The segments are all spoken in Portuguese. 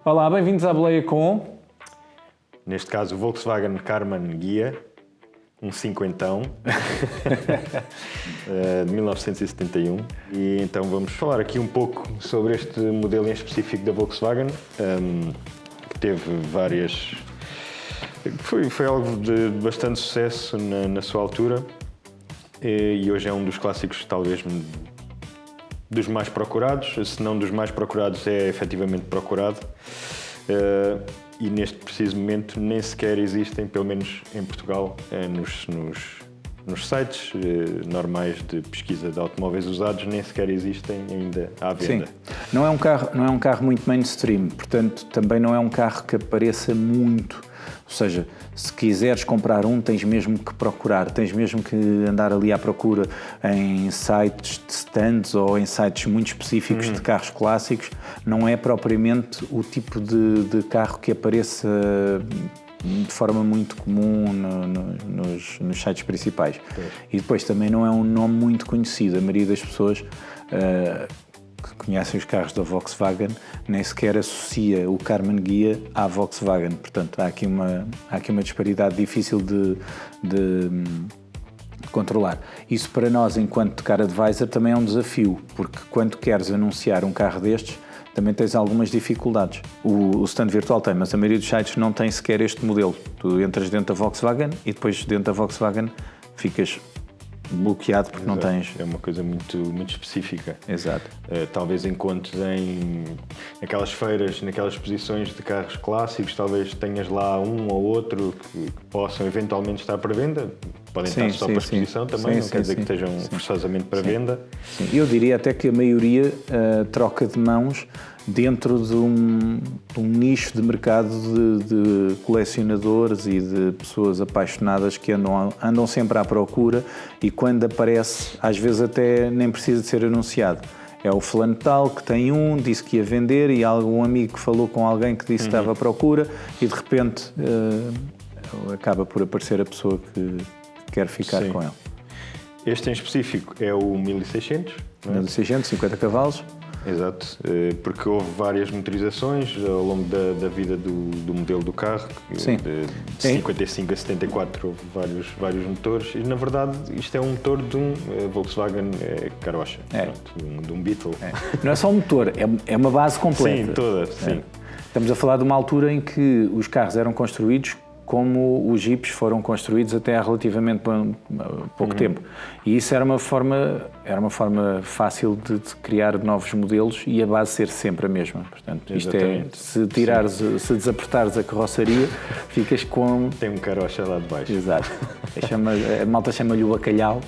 Olá, bem-vindos à Boleia com... Neste caso, o Volkswagen Karmann Ghia, um cinquentão, de 1971. E então vamos falar aqui um pouco sobre este modelo em específico da Volkswagen, que teve várias... Foi algo de bastante sucesso na sua altura e hoje é um dos clássicos, talvez, dos mais procurados, se não dos mais procurados, é efetivamente procurado. E neste preciso momento nem sequer existem, pelo menos em Portugal, nos sites normais de pesquisa de automóveis usados, nem sequer existem ainda à venda. Sim, não é um carro muito mainstream, portanto também não é um carro que apareça muito. Ou seja, se quiseres comprar um, tens mesmo que procurar, tens mesmo que andar ali à procura em sites de stands ou em sites muito específicos de carros clássicos. Não é propriamente o tipo de carro que apareça de forma muito comum nos sites principais. E depois também não é um nome muito conhecido. A maioria das pessoas que conhecem os carros da Volkswagen nem sequer associa o Karmann Ghia à Volkswagen. Portanto, há aqui uma disparidade difícil de controlar. Isso para nós, enquanto Car Advisor, também é um desafio, porque quando queres anunciar um carro destes, também tens algumas dificuldades. O stand virtual tem, mas a maioria dos sites não tem sequer este modelo. Tu entras dentro da Volkswagen e depois dentro da Volkswagen ficas bloqueado porque não tens... É uma coisa muito específica. Exato. Talvez encontres em aquelas feiras, naquelas exposições de carros clássicos, talvez tenhas lá um ou outro que possam eventualmente estar para venda. Podem estar só para exposição também, não quer dizer que estejam forçosamente para venda. Sim. Eu diria até que a maioria troca de mãos dentro de um nicho de mercado de colecionadores e de pessoas apaixonadas que andam sempre à procura e quando aparece, às vezes até nem precisa de ser anunciado. É o fulano tal que tem disse que ia vender e algum amigo que falou com alguém que disse que estava à procura e de repente acaba por aparecer a pessoa que quer ficar com ele. Este em específico é o 1600. 1600, 50 cavalos. Exato, porque houve várias motorizações ao longo da vida do modelo do carro. Sim. De 55 a 74 houve vários motores e, na verdade, isto é um motor de um Volkswagen Karossa, de um Beetle. Não é só um motor, é uma base completa. Sim, toda, sim. Estamos a falar de uma altura em que os carros eram construídos como os Jeeps foram construídos até há relativamente pouco tempo. E isso era uma forma fácil de criar novos modelos e a base ser sempre a mesma. Portanto, isto se desapertares a carroçaria, ficas com... Tem um carocha lá de baixo. Exato. A malta chama-lhe o bacalhau,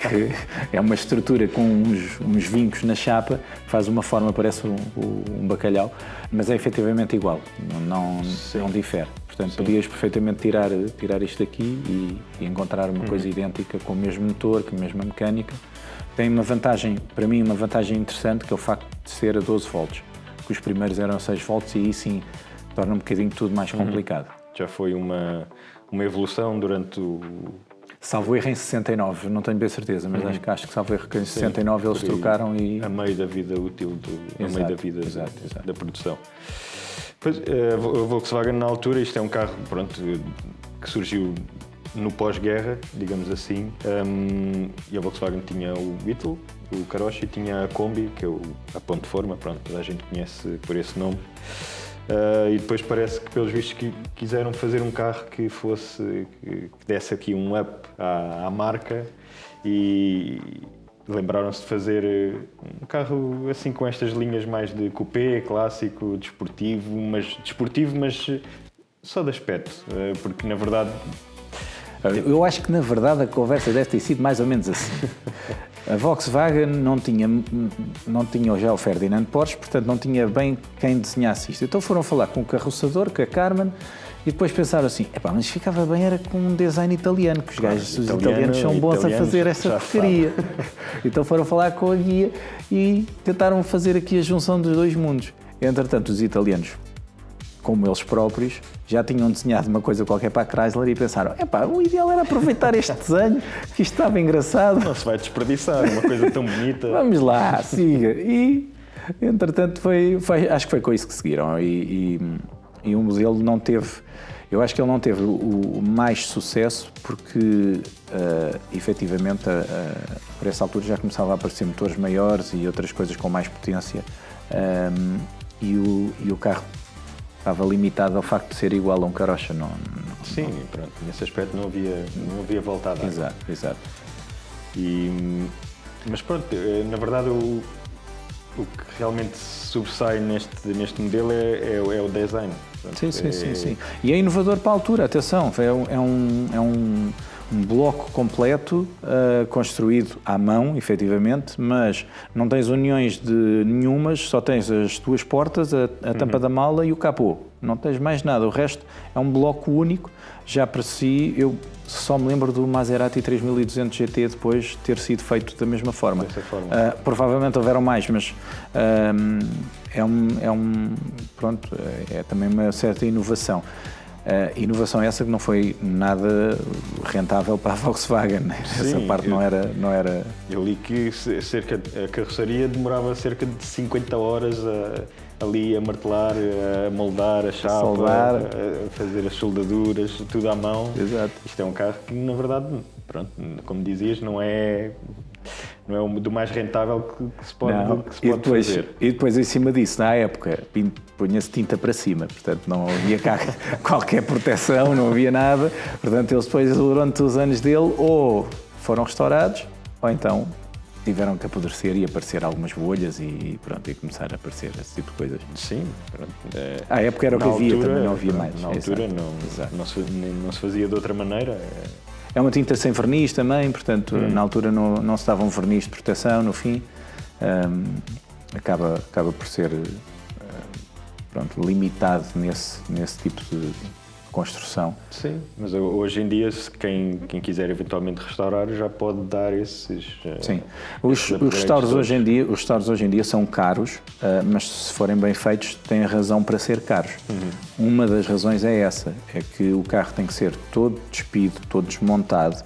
que é uma estrutura com uns vincos na chapa, que faz uma forma, parece um bacalhau, mas é efetivamente igual, não difere. Portanto, podias perfeitamente tirar isto daqui e encontrar uma coisa idêntica com o mesmo motor, com a mesma mecânica. Tem uma vantagem, para mim, uma vantagem interessante, que é o facto de ser a 12 volts. Que os primeiros eram 6 volts e aí sim torna um bocadinho tudo mais complicado. Já foi uma evolução durante o... Salvo erro em 69, não tenho bem certeza, mas acho que salvo erro que em 69 eles trocaram e... A meio da vida útil, a meio da vida da produção. Pois, a Volkswagen na altura, isto é um carro que surgiu no pós-guerra, digamos assim, e a Volkswagen tinha o Beetle, o Karossa, e tinha a Kombi, que é a Ponte Forma, toda a gente conhece por esse nome. E depois parece que, pelos vistos, quiseram fazer um carro que desse aqui um up à marca e lembraram-se de fazer um carro assim com estas linhas mais de coupé, clássico, desportivo, mas só de aspecto, porque na verdade... Eu acho que na verdade a conversa deve ter sido mais ou menos assim. A Volkswagen não tinha já o Ferdinand Porsche, portanto não tinha bem quem desenhasse isto. Então foram falar com o carroçador, com a Karmann, e depois pensaram assim, mas ficava bem era com um design italiano, que os italianos são bons a fazer essa porcaria. Então foram falar com a Ghia e tentaram fazer aqui a junção dos dois mundos. Entretanto, os italianos, como eles próprios, já tinham desenhado uma coisa qualquer para a Chrysler e pensaram, o ideal era aproveitar este desenho, que isto estava engraçado. Não se vai desperdiçar, uma coisa tão bonita. Vamos lá, siga. E Entretanto, acho que foi com isso que seguiram. E o modelo não teve... Eu acho que ele não teve o mais sucesso porque, efetivamente, por essa altura já começava a aparecer motores maiores e outras coisas com mais potência. E o carro estava limitado ao facto de ser igual a um Karossa. Sim, pronto, nesse aspecto não havia volta a dar. Exato. Mas pronto, na verdade o que realmente sobressai neste modelo é o design. Portanto, sim. E é inovador para a altura, atenção, é um bloco completo construído à mão, efetivamente, mas não tens uniões de nenhumas, só tens as duas portas, a tampa da mala e o capô. Não tens mais nada, o resto é um bloco único. Já para si, eu só me lembro do Maserati 3200 GT depois ter sido feito da mesma forma. Dessa forma. Provavelmente houveram mais, mas pronto, é também uma certa inovação. Inovação essa que não foi nada rentável para a Volkswagen. Essa parte não era... Eu li que a carroçaria demorava cerca de 50 horas ali a martelar, a moldar a chapa, a fazer as soldaduras, tudo à mão. Exato. Isto é um carro que, na verdade, pronto, como dizias, não é do mais rentável que se pode fazer. E depois, em cima disso, na época, punha-se tinta para cima, portanto não havia cá qualquer proteção, não havia nada. Portanto, eles depois, durante os anos dele, ou foram restaurados, ou então tiveram que apodrecer e aparecer algumas bolhas e pronto, e começar a aparecer esse tipo de coisas. Sim, pronto. À época era o que havia, também não havia mais. Na altura não se fazia de outra maneira. É uma tinta sem verniz também, portanto, na altura não se dava um verniz de proteção, no fim, acaba por ser limitado nesse tipo de construção. Sim, mas hoje em dia, quem quiser eventualmente restaurar já pode dar esses... Sim, os restauros hoje em dia são caros, mas se forem bem feitos têm razão para ser caros. Uma das razões é essa, é que o carro tem que ser todo despido, todo desmontado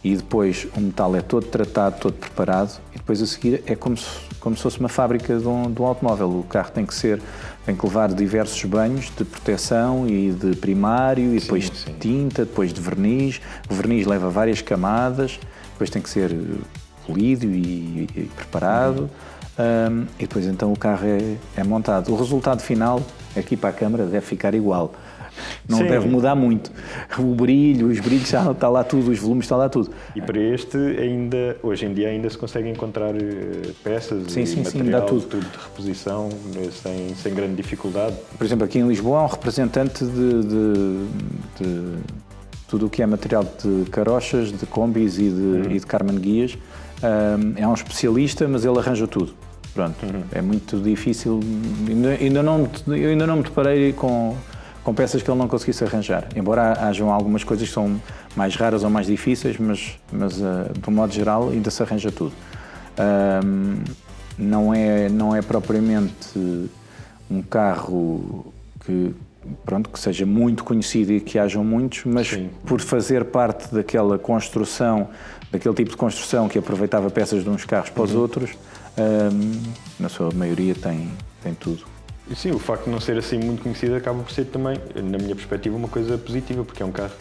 e depois o metal é todo tratado, todo preparado e depois a seguir é como se fosse uma fábrica de um automóvel. O carro tem que levar diversos banhos de proteção e de primário e depois de tinta, depois de verniz. O verniz leva várias camadas, depois tem que ser polido e preparado e depois então o carro é montado. O resultado final aqui para a câmara deve ficar igual. Não deve mudar muito. O brilho, os brilhos está lá tudo, os volumes está lá tudo. E para este, hoje em dia ainda se consegue encontrar peças e material, dá tudo de reposição, sem grande dificuldade. Por exemplo, aqui em Lisboa há um representante de tudo o que é material de carochas, de combis e de Carman guias. É um especialista, mas ele arranja tudo. Pronto, é muito difícil. Eu ainda não me deparei com peças que ele não conseguisse arranjar. Embora hajam algumas coisas que são mais raras ou mais difíceis, mas de um modo geral ainda se arranja tudo. Não é propriamente um carro que seja muito conhecido e que hajam muitos, mas por fazer parte daquela construção, daquele tipo de construção que aproveitava peças de uns carros para os outros, na sua maioria tem tudo. E sim, o facto de não ser assim muito conhecido acaba por ser também, na minha perspectiva, uma coisa positiva, porque é um carro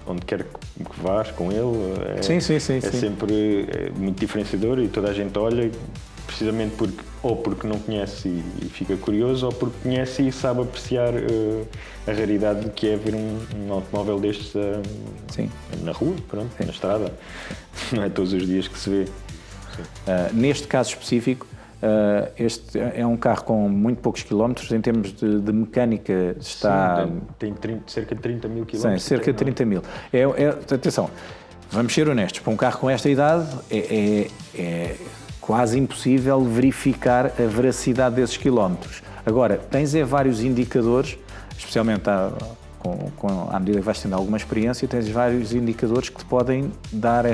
onde quer que vás com ele, é sempre muito diferenciador e toda a gente olha precisamente porque não conhece e fica curioso, ou porque conhece e sabe apreciar a raridade que é ver um automóvel destes na rua, na estrada. Não é todos os dias que se vê. Neste caso específico, este é um carro com muito poucos quilómetros. Em termos de mecânica está... Tem cerca de 30 mil quilómetros. Sim, cerca de 30 mil. Atenção, vamos ser honestos, para um carro com esta idade é quase impossível verificar a veracidade desses quilómetros. Agora, tens vários indicadores, especialmente à medida que vais tendo alguma experiência, tens vários indicadores que te podem dar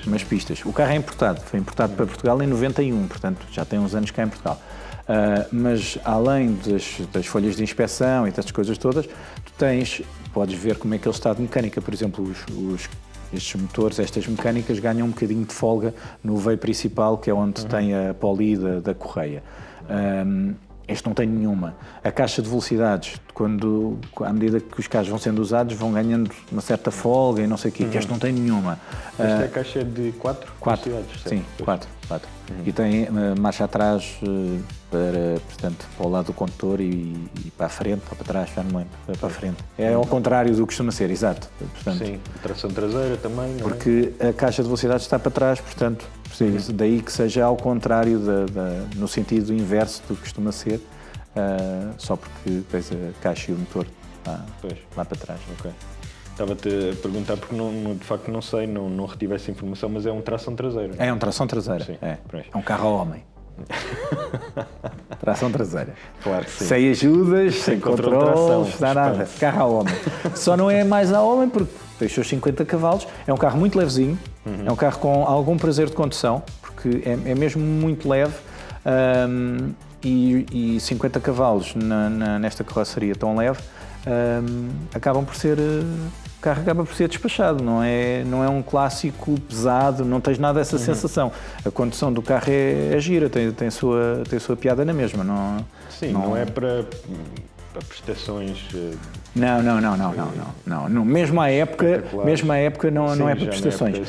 umas pistas. O carro é importado, foi importado para Portugal em 91, portanto já tem uns anos cá em Portugal. Mas além das folhas de inspeção e dessas coisas todas, podes ver como é que ele está de mecânica. Por exemplo, estes motores, estas mecânicas ganham um bocadinho de folga no veio principal, que é onde tem a poli da correia. Este não tem nenhuma. A caixa de velocidades, à medida que os carros vão sendo usados, vão ganhando uma certa folga e não sei o quê, que este não tem nenhuma. Esta caixa é de 4 velocidades? Sim, 4. E tem marcha atrás portanto, para o lado do condutor e para a frente, ou para trás, já não lembro, para a frente. É ao contrário do que costuma ser, exato. Portanto, sim, tração traseira também, não é? Porque a caixa de velocidades está para trás, portanto, daí que seja ao contrário, no sentido inverso do que costuma ser, só porque tens a caixa e o motor lá para trás. Ok. Estava-te a perguntar porque de facto não sei, não retive essa informação, mas é um tração traseira. É um tração traseira, sim, é um carro ao homem. Tração traseira. Claro que sim. Sem ajudas, sem controle, não nada. Carro ao homem. Só não é mais ao homem porque tem os seus 50 cavalos. É um carro muito levezinho, é um carro com algum prazer de condução, porque é mesmo muito leve. E 50 cavalos nesta carroceria tão leve acabam por ser... O carro acaba por ser despachado, não é um clássico pesado, não tens nada dessa sensação. A condução do carro é gira, tem sua piada na mesma. Sim, não é para prestações... Não. Mesmo à época não é para prestações.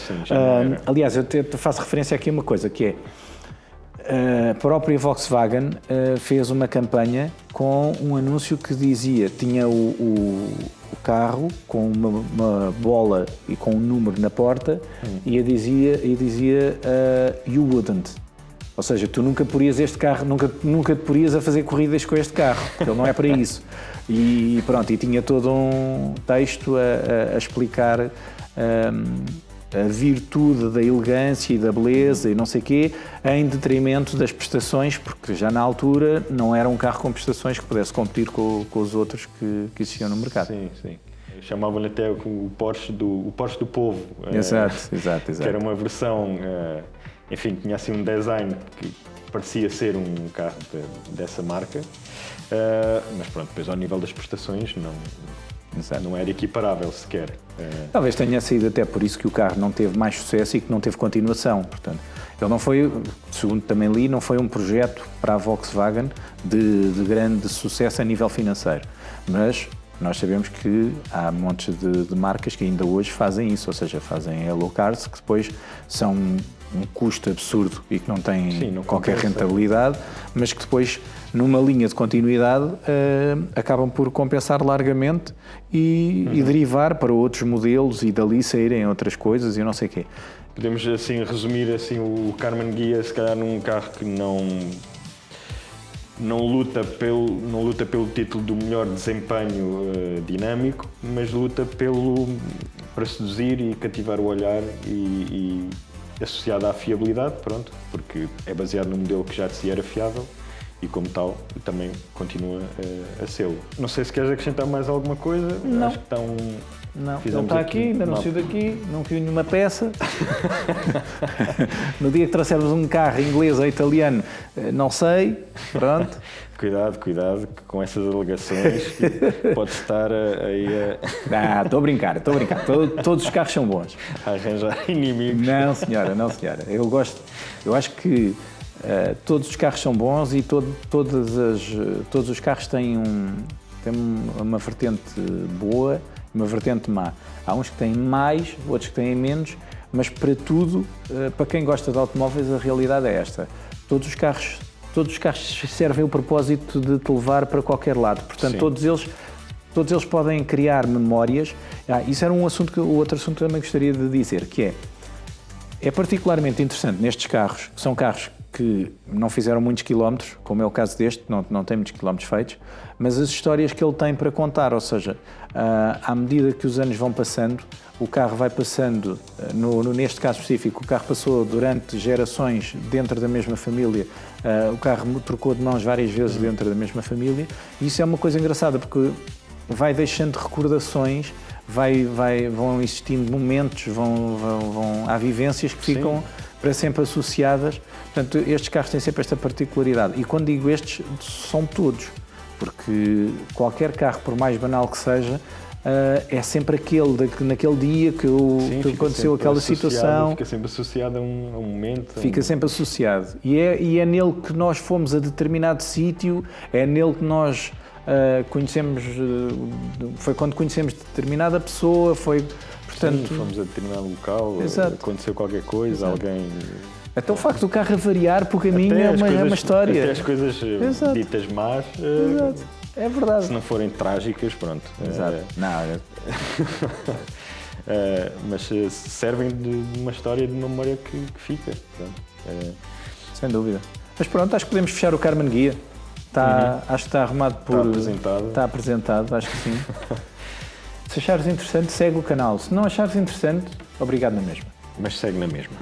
Aliás, eu te faço referência aqui a uma coisa, que é a própria Volkswagen fez uma campanha com um anúncio que dizia, tinha o carro com uma bola e com um número na porta e dizia you wouldn't. Ou seja, tu nunca porias este carro, nunca te porias a fazer corridas com este carro, porque ele não é para isso. E pronto, e tinha todo um texto a explicar a virtude da elegância e da beleza e não sei o quê, em detrimento das prestações, porque já na altura não era um carro com prestações que pudesse competir com os outros que existiam no mercado. Sim. Chamavam-lhe até o Porsche do povo. Exato. Que era uma versão, enfim, tinha assim um design que parecia ser um carro dessa marca, mas pronto, depois ao nível das prestações não era equiparável sequer. Talvez tenha sido até por isso que o carro não teve mais sucesso e que não teve continuação. Portanto, ele não foi, segundo também li, não foi um projeto para a Volkswagen de grande sucesso a nível financeiro. Mas nós sabemos que há montes de marcas que ainda hoje fazem isso, ou seja, fazem low cars que depois são um custo absurdo e que não têm qualquer rentabilidade, mas que depois, numa linha de continuidade, acabam por compensar largamente e derivar para outros modelos e dali saírem outras coisas e não sei o quê. Podemos assim resumir assim, o Karmann Ghia se calhar num carro que não luta pelo título do melhor desempenho dinâmico, mas luta para seduzir e cativar o olhar e associado à fiabilidade, pronto, porque é baseado num modelo que já de si era fiável e como tal também continua a sê-lo. Não sei se queres acrescentar mais alguma coisa. Não. Acho que estão... Não, ele está aqui, ainda não saiu daqui, não caiu nenhuma peça. No dia que trouxermos um carro inglês ou italiano, não sei, pronto. Cuidado com essas alegações, que pode estar aí a... Estou a brincar. Todos os carros são bons. A arranjar inimigos. Não, senhora. Eu acho que todos os carros são bons e todos os carros têm uma vertente boa, uma vertente má. Há uns que têm mais, outros que têm menos, mas para tudo, para quem gosta de automóveis, a realidade é esta. Todos os carros servem o propósito de te levar para qualquer lado. Portanto, todos eles podem criar memórias. Isso era outro assunto que também gostaria de dizer, que é particularmente interessante nestes carros, que são carros que não fizeram muitos quilómetros, como é o caso deste, não tem muitos quilómetros feitos, mas as histórias que ele tem para contar, ou seja, à medida que os anos vão passando, o carro vai passando, neste caso específico, o carro passou durante gerações dentro da mesma família, o carro trocou de mãos várias vezes dentro da mesma família, e isso é uma coisa engraçada, porque vai deixando recordações, vão existindo momentos, há vivências que ficam para sempre associadas. Portanto, estes carros têm sempre esta particularidade. E quando digo estes, são todos. Porque qualquer carro, por mais banal que seja, é sempre naquele dia que aconteceu aquela situação. Fica sempre associado a um momento. Fica sempre associado. E é nele que nós fomos a determinado sítio, é nele que nós conhecemos, foi quando conhecemos determinada pessoa, portanto... Sim, fomos a determinado local, Exato. aconteceu qualquer coisa, exato. Alguém... Então o facto do carro avariar por caminho é uma história. Até as coisas ditas más... Exato. É verdade. Se não forem trágicas, pronto. Exato. Não, mas servem de uma história, de uma memória que fica. Sem dúvida. Mas pronto, acho que podemos fechar o Karmann Ghia. Acho que está arrumado por... Está apresentado, acho que sim. Se achares interessante, segue o canal. Se não achares interessante, obrigado na mesma. Mas segue na mesma.